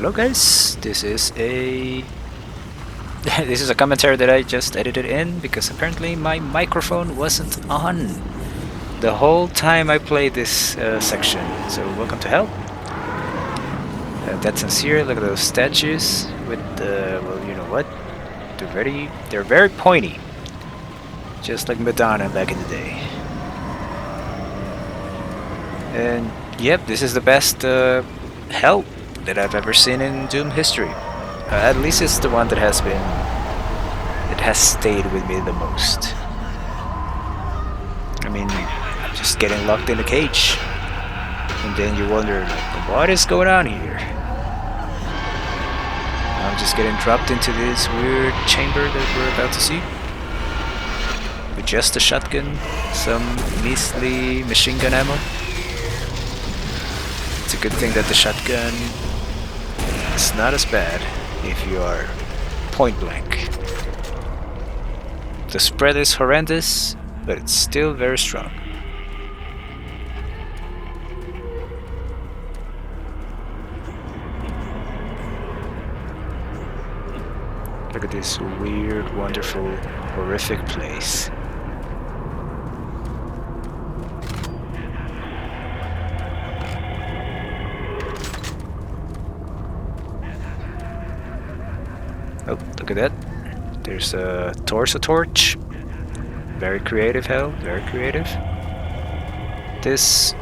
Hello guys, this is a this is a commentary that I just edited in because apparently my microphone wasn't on the whole time I played this section. So welcome to hell. Deathtanz here. Look at those statues with well, you know what? They're very pointy, just like Madonna back in the day. And yep, this is the best hell that I've ever seen in Doom history. At least it's the one that has stayed with me the most. I mean, I'm just getting locked in a cage, and then you wonder, like, what is going on here? I'm just getting dropped into this weird chamber that we're about to see, with just a shotgun, some measly machine gun ammo. It's a good thing that the shotgun is not as bad if you are point blank. The spread is horrendous, but it's still very strong. Look at this weird, wonderful, horrific place. Oh, look at that. There's a torso torch. Very creative hell, very creative. This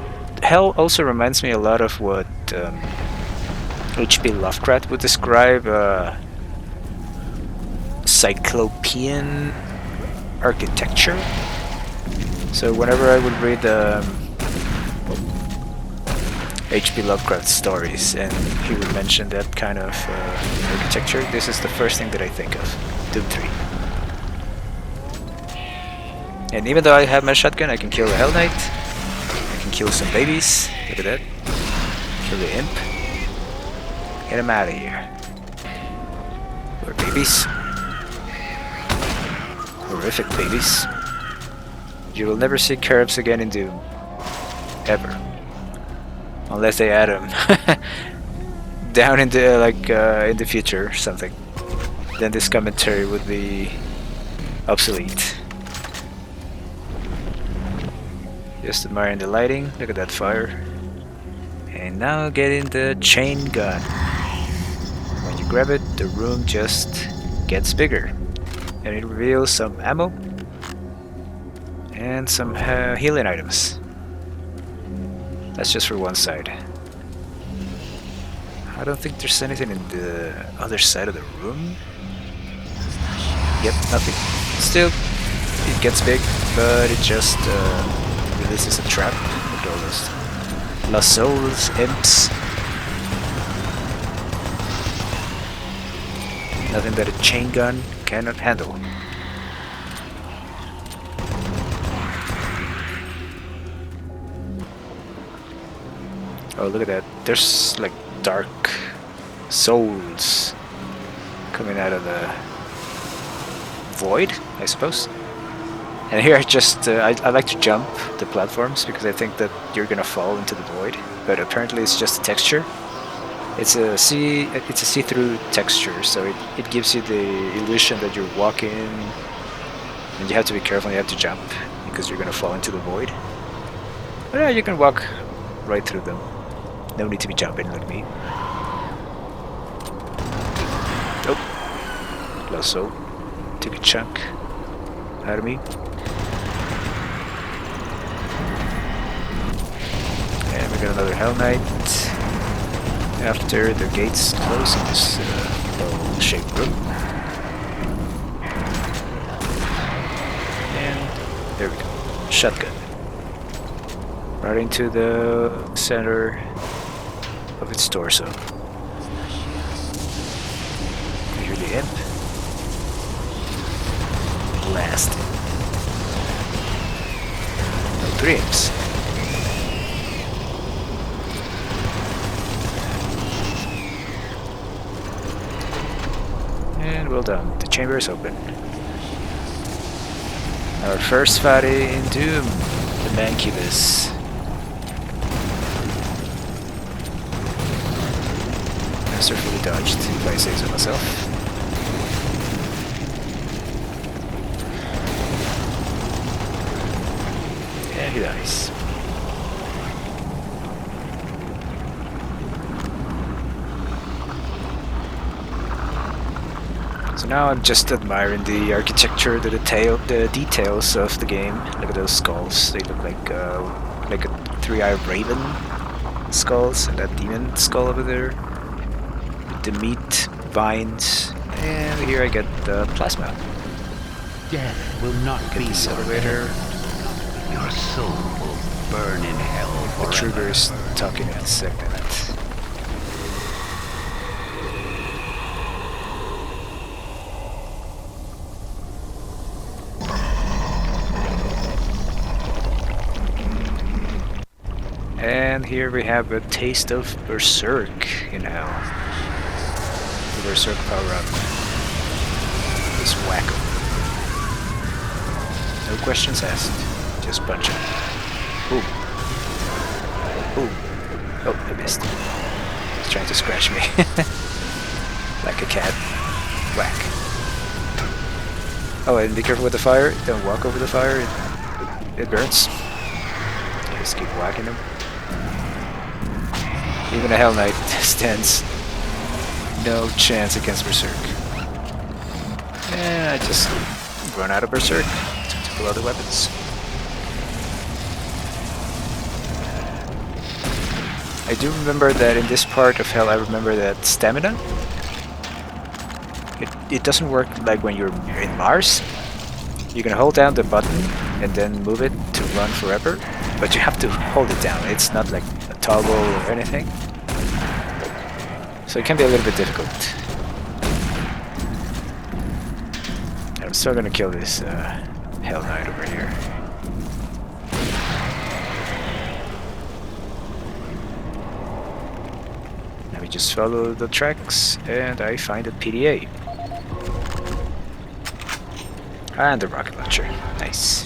hell also reminds me a lot of what H.P. Lovecraft would describe cyclopean architecture. So whenever I would read H.P. Lovecraft stories and he would mention that kind of architecture, this is the first thing that I think of. Doom 3. And even though I have my shotgun, I can kill a Hell Knight. I can kill some babies. Look at that. Kill the imp. Get him out of here. Poor babies. Horrific babies. You will never see curves again in Doom. Ever. Unless they add them down in the future or something. Then this commentary would be obsolete. Just admiring the lighting. Look at that fire. And now getting the chain gun. When you grab it, the room just gets bigger. And it reveals some ammo and some healing items. That's just for one side. I don't think there's anything in the other side of the room. Yep, nothing. Still, it gets big, but it just releases a trap with all those lost souls, imps. Nothing that a chain gun cannot handle. Oh, look at that. There's like dark souls coming out of the void, I suppose. And here I just I like to jump the platforms because I think that you're gonna fall into the void, but apparently it's just a texture. It's a see-through texture, so it gives you the illusion that you're walking, and you have to be careful. You have to jump because you're gonna fall into the void. But yeah, you can walk right through them. No need to be jumping like me. Oh, lost soul. Took a chunk out of me. And we got another Hell Knight. After the gates close in this L-shaped room. And there we go. Shotgun. Right into the center of its torso. You hear the imp? Blast. No, 3 imps. And well done. The chamber is open. Our first fatty in Doom, the Mancubus. masterfully dodged, if I say so myself. And he dies. So now I'm just admiring the architecture, the details of the game. Look at those skulls. They look like a three-eyed raven skulls, and that demon skull over there. The meat vines, and here I get the plasma. Death will not Get be this your elevator. end. Your soul will burn in hell The forever. trigger is talking in a second. And here we have a taste of Berserk, you know. The Berserk power-up. This wacko. No questions asked. Just punch him. Boom. Boom. Oh, I missed. He's trying to scratch me. Like a cat. Whack. Oh, and be careful with the fire. Don't walk over the fire. It burns. Just keep whacking him. Even a Hell Knight stands no chance against Berserk. And I just run out of Berserk to pull other weapons. I do remember that in this part of Hell, I remember that stamina, it doesn't work like when you're in Mars. You can hold down the button and then move it to run forever, but you have to hold it down. It's not like a toggle or anything. So it can be a little bit difficult. I'm still gonna kill this Hell Knight over here. Now we just follow the tracks and I find a PDA. And the rocket launcher. Nice.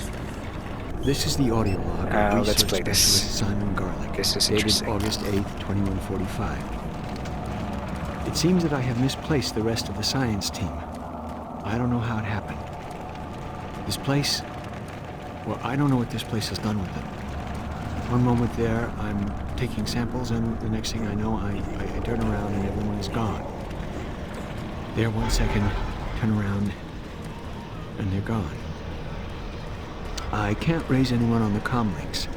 This is the audio log of let's research play this. specialist Simon Garlick, This is dated interesting. August 8th, 2145. It seems that I have misplaced the rest of the science team. I don't know how it happened. This place... Well, I don't know what this place has done with them. One moment there, I'm taking samples, and the next thing I know, I turn around and everyone is gone. There 1 second, turn around, and they're gone. I can't raise anyone on the comm links,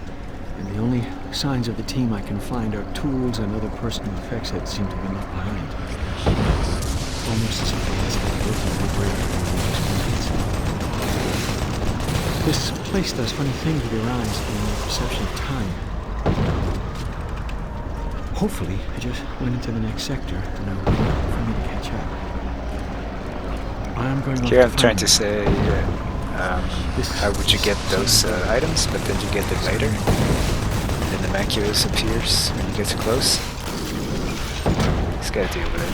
and the only signs of the team I can find are tools and other personal effects that seem to be left behind. Almost as if it has been broken liberated from the experience. This place does funny things with your eyes and your perception of time. Hopefully, I just went into the next sector, and I'm waiting for me to catch up. I'm going Here off I'm trying to find say, how would you get those items, but then you get them later. And then the Maculus appears when you get too close. Just gotta deal with it.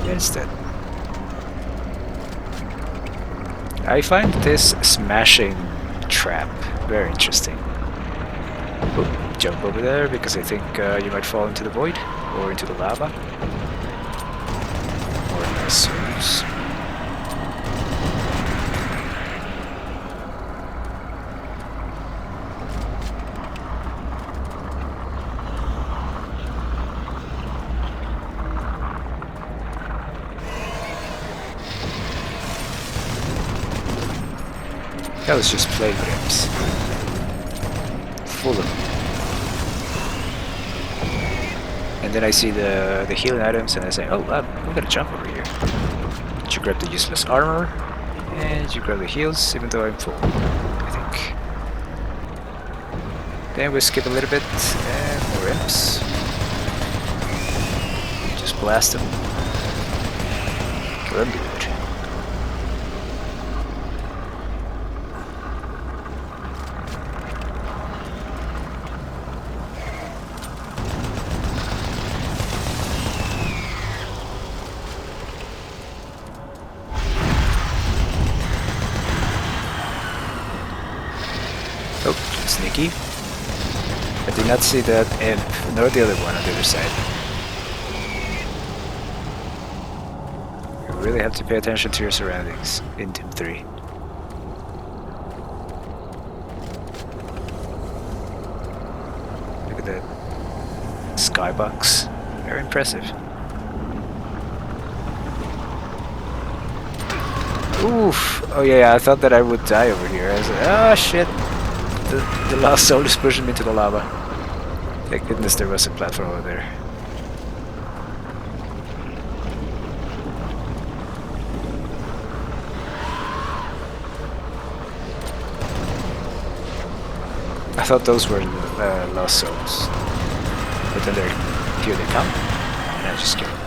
Yeah, it's dead. I find this smashing trap very interesting. Oop, jump over there because I think you might fall into the void or into the lava. Or my souls. That was just plague imps. Full of them. And then I see the healing items and I say, oh, I'm gonna jump over here. You grab the useless armor, and you grab the heals, even though I'm full, I think. Then we skip a little bit, and more imps. Just blast them. Kill them good. do not see that imp, nor the other one on the other side. You really have to pay attention to your surroundings in Doom 3. Look at that skybox. Very impressive. Oof! Oh yeah, I thought that I would die over here. I was like, oh shit! The last soul is pushing me to the lava. Thank goodness there was a platform over there. I thought those were lost souls. But then here they come, and I just kill them.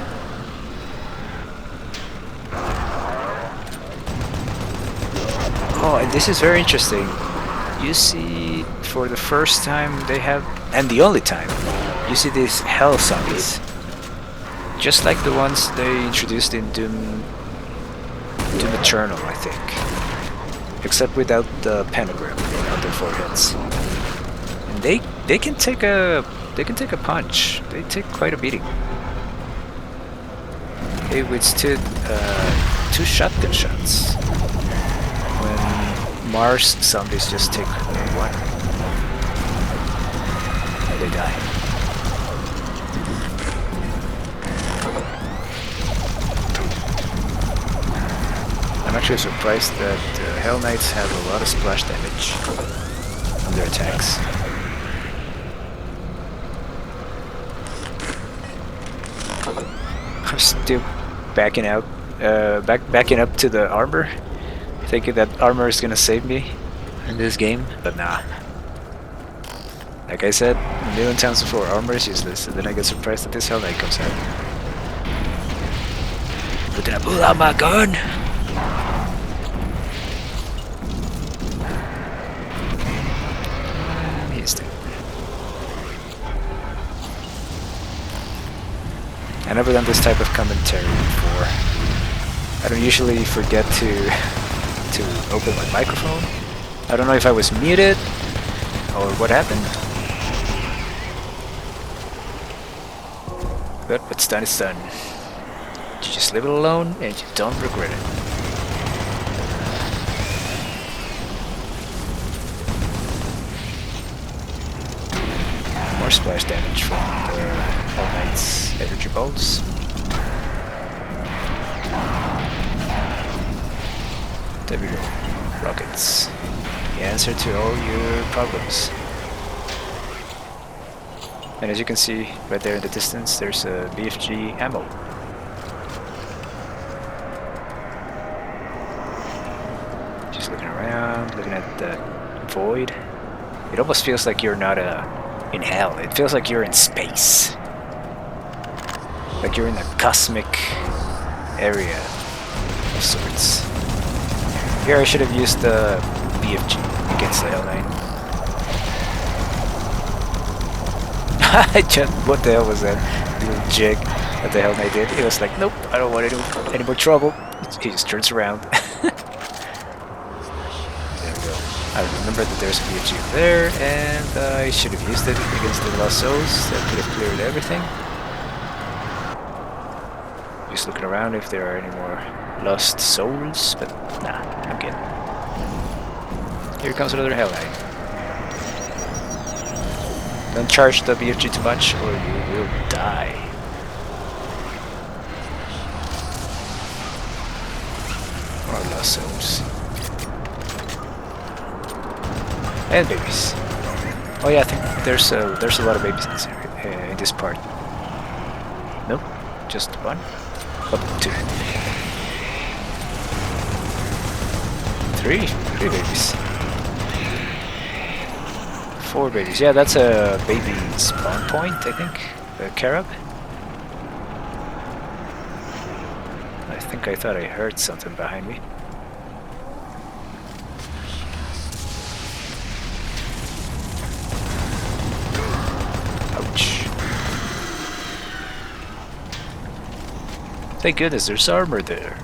Oh, and this is very interesting. You see, for the first time they have, and the only time, you see these hell zombies. Just like the ones they introduced in Doom Eternal, I think. Except without the pentagram on their foreheads. And they can take a punch. They take quite a beating. They withstood 2 shotgun shots. When Mars zombies just take 1. And they die. I'm actually surprised that Hell Knights have a lot of splash damage on their attacks. I'm still backing out, backing up to the armor, thinking that armor is gonna save me in this game, but nah. Like I said a million times before, armor is useless, and then I get surprised that this Hell Knight comes out. But then I pull out my gun! I've never done this type of commentary before. I don't usually forget to open my microphone. I don't know if I was muted or what happened. But what's done is done. You just leave it alone and you don't regret it. More splash damage from the Hell Knight's energy bolts. There we go. Rockets. The answer to all your problems. And as you can see right there in the distance, there's a BFG ammo. Just looking around, looking at the void. It almost feels like you're not in hell. It feels like you're in space. Like you're in a cosmic area of sorts. Here I should have used the BFG against the Hell Knight. What the hell was that little jig that the Hell Knight did? He was like, nope, I don't want any more trouble. He just turns around. There we go. I remember that there's a BFG there, and I should have used it against the Lost Souls. That could have cleared everything. Just looking around if there are any more Lost Souls, but nah, I'm good. Here comes another Hell Knight. Don't charge the BFG too much or you will die. More Lost Souls. And babies. Oh yeah, I think there's a lot of babies in this area, in this part. Nope, just 1. Oh, 2. 3 babies. 4 babies. Yeah, that's a baby spawn point, I think. A carob. I thought I heard something behind me. Ouch. Thank goodness there's armor there.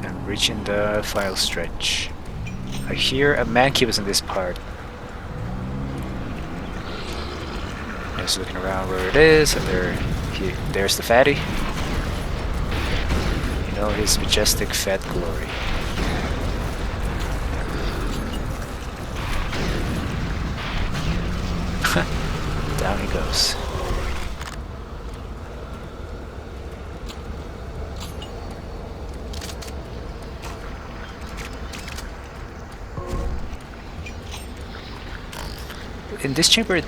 I'm reaching the final stretch. I hear a mancubus in this part. Just looking around where it is, and there's the fatty. You know, his majestic fat glory. Down he goes. In this chamber, it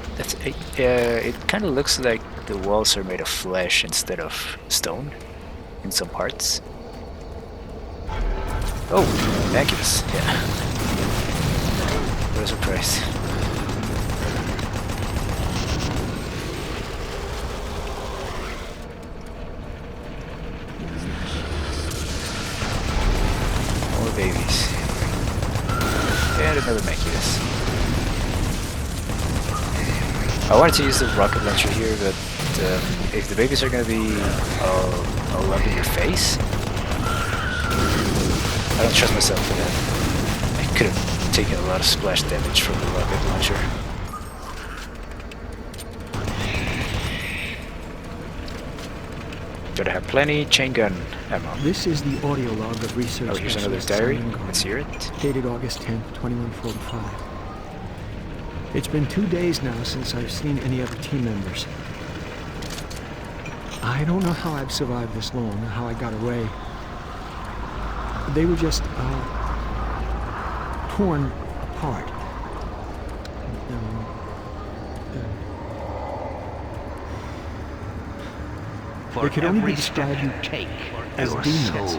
kind of looks like the walls are made of flesh instead of stone in some parts. Oh, Maculus, yeah. What a surprise. More babies. And another Maculus. I wanted to use the rocket launcher here, but if the babies are gonna be all up in your face, I don't trust myself for that. I could have taken a lot of splash damage from the rocket launcher. Gotta have plenty chain gun ammo. This is the audio log of research. Oh, here's another diary. Let's hear it. Dated August 10th, 2145. It's been 2 days now since I've seen any other team members. I don't know how I've survived this long, or how I got away. They were just, torn apart. They could only be described as demons.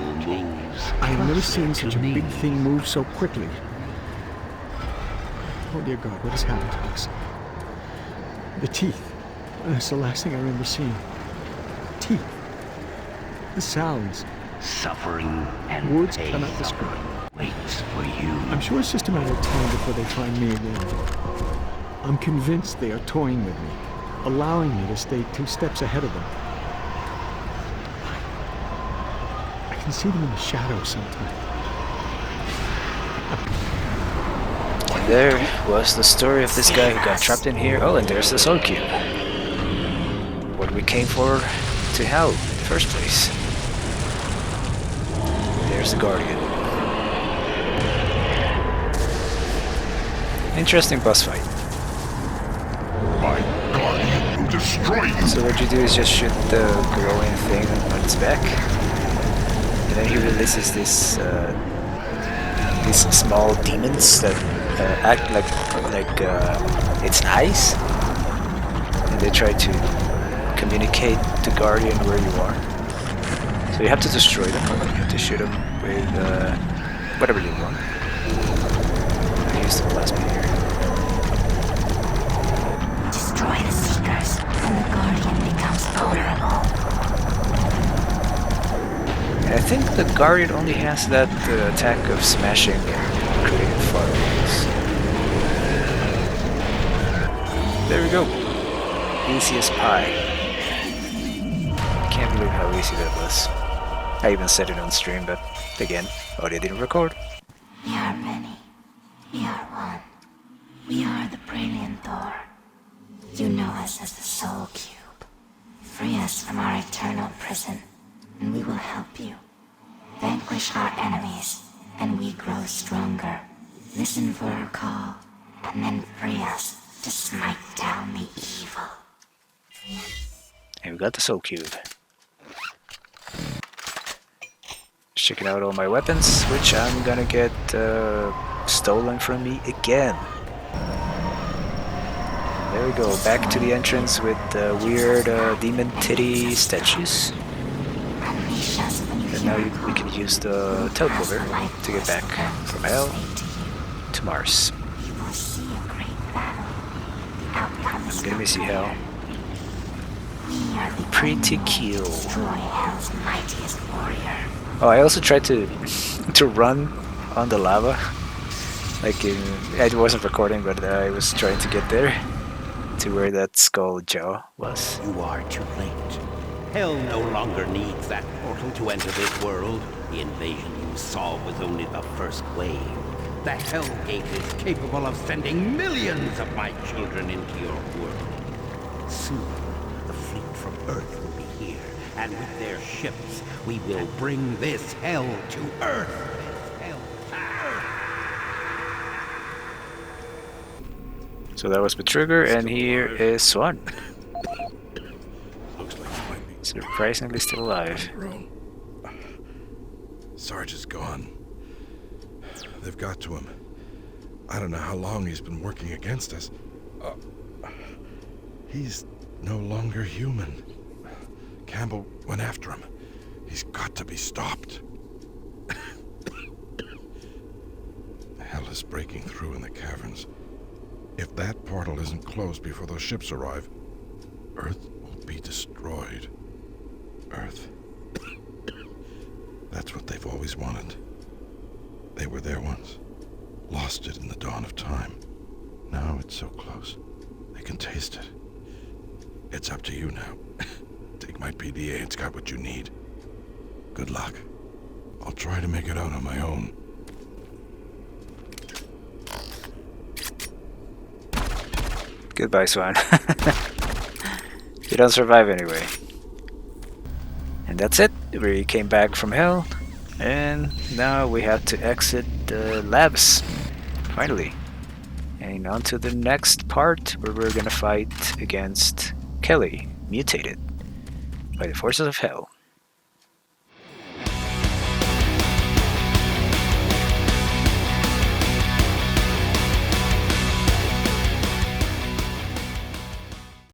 I have never seen such a big thing move so quickly. Oh dear God, what has happened to us? The teeth. That's the last thing I remember seeing. Teeth. The sounds. Suffering and Words pain cannot describe. waits for you. I'm sure it's just a matter of time before they find me again. I'm convinced they are toying with me, allowing me to stay 2 steps ahead of them. I can see them in the shadows sometimes. And there was the story of this guy who got trapped in here. Oh, and there's the soul cube. What we came for to hell in the first place. There's the Guardian. Interesting boss fight. My guardian will destroy you. So what you do is just shoot the glowing thing on its back, and then he releases these small demons that act like its eyes, and they try to communicate to Guardian where you are. So you have to destroy them. You have to shoot them with whatever you want. I use the plasma here. Destroy the Seekers, and the Guardian becomes vulnerable. I think the Guardian only has that attack of smashing and creating fireballs. There we go. Easy as pie. Can't believe how easy that was. I even said it on stream, but again, audio didn't record. We are many. We are one. We are the Brilliant Thor. You know us as the Soul Cube. Free us from our eternal prison, and we will help you. Vanquish our enemies, and we grow stronger. Listen for our call, and then free us to smite down the evil. And we got the Soul Cube. Checking out all my weapons, which I'm gonna get stolen from me again. There we go, back to the entrance with the weird demon titty statues. Unleash us when you And hear now our we can call. use the teleporter to get back from hell to Mars. You will see a great battle. The outcome is I'm gonna miss you, hell. We are the Pretty only cute. Destroy Hell's mightiest warrior. Oh, I also tried to to run on the lava. Like I wasn't recording, but I was trying to get there to where that skull jaw was. You are too late. Hell no longer needs that portal to enter this world. The invasion you saw was only the first wave. The Hell Gate is capable of sending millions of my children into your world. Soon, the fleet from Earth will be here, and with their ships, we will bring this hell to Earth. This hell to Earth. So that was Betrugger, and here is Swan. Looks like he might be Surprisingly still alive. wrong. Sarge is gone. They've got to him. I don't know how long he's been working against us. He's no longer human. Campbell went after him. He's got to be stopped. Hell is breaking through in the caverns. If that portal isn't closed before those ships arrive, Earth will be destroyed. Earth. That's what they've always wanted. They were there once. Lost it in the dawn of time. Now it's so close. They can taste it. It's up to you now. Take my PDA, it's got what you need. Good luck. I'll try to make it out on my own. Goodbye, Swan. You don't survive anyway. And that's it. We came back from hell, and now we have to exit the labs. Finally. And on to the next part, where we're gonna fight against Kelly, mutated by the forces of hell.